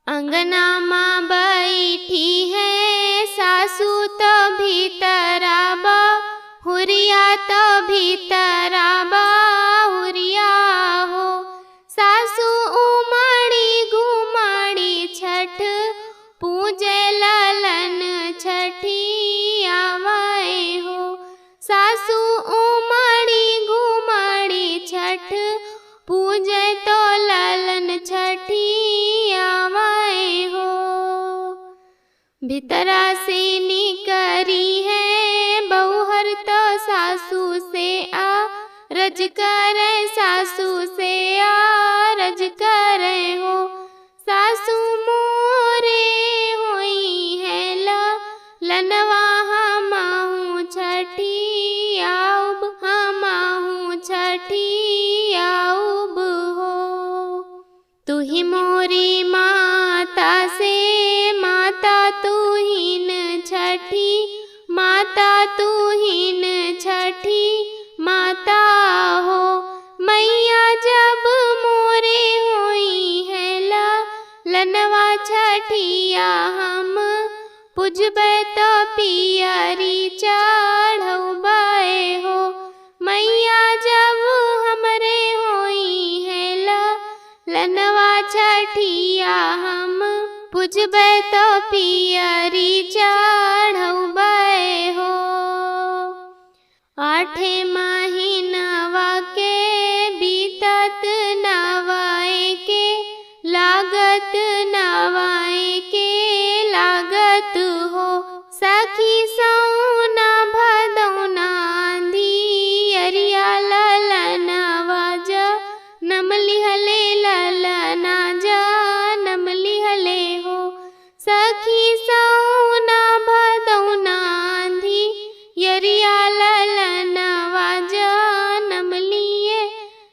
अंगना माँ बैठी है सासू तो भीतरा बहुरिया तो भीतरा बहुरिया हो। सासू उमड़ी घुमड़ी छठ पूजे ललन छठी आवे हो। सासू उमड़ी घुमड़ी छठ पूजे तो ललन छठी आवे हो। भीतरा से निकरी है बहुहर तो सासू से रज करे सासू से रज करे हो। सासू मोरे होई है लनवा हमाहू छठी आउब हमाहू छठी आउब हो। तू ही मोरी माता से माता तू हीन छठी माता तू हीन छठी माता हो। मैया जब मोरे होई है लनवा छठिया हम पुजबे तो पियरी चढ़ौबे हो। मैया जब हमरे होई है लनवा छठिया हम पुजबे तो पियरी चढ़ौबे हो। आठे महीनवा के बीतत नवाए के लागत नवाए के लागत हो। सखी सौना भदौना आंधियरिया ललनवा जनम लिहले ललना जनम लिहले हो। सखी सौना भदौना आंधियरिया ललनवा जनम लिए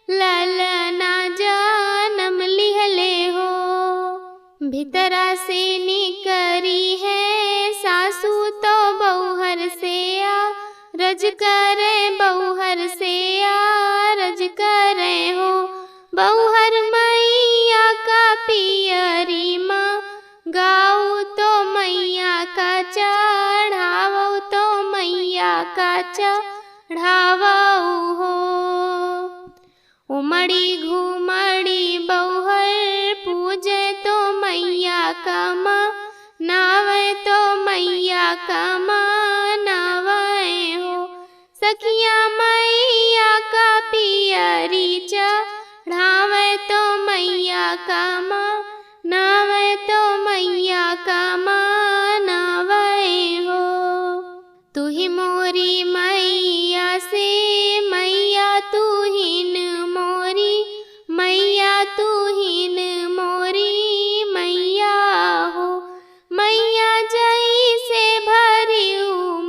ललना जनम लिहले हो। भीतरा से निकरी है सासू तो बहुहर से रज करे बहुहर से रज करे हो। बहुहर मैया का पियरी माँ गाऊ तो मैया का चढ़ावो तो मैया का चढ़ावो हो। उमड़ी घुमड़ी बहुहर पूजे तो मैया का नावे तो मैया का नावे हो। सखिया मैया का पियरी चढ़ावे तो मैया का नावे तो मैया का नावे हो। तू ही मोरी मैया से मैया तू हीन मोरी मैया तू हीन मोरी मैया हो। मैया जई से भरी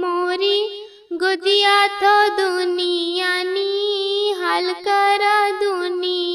मोरी गोदिया तो दुनिया नी हाल करा दुनिया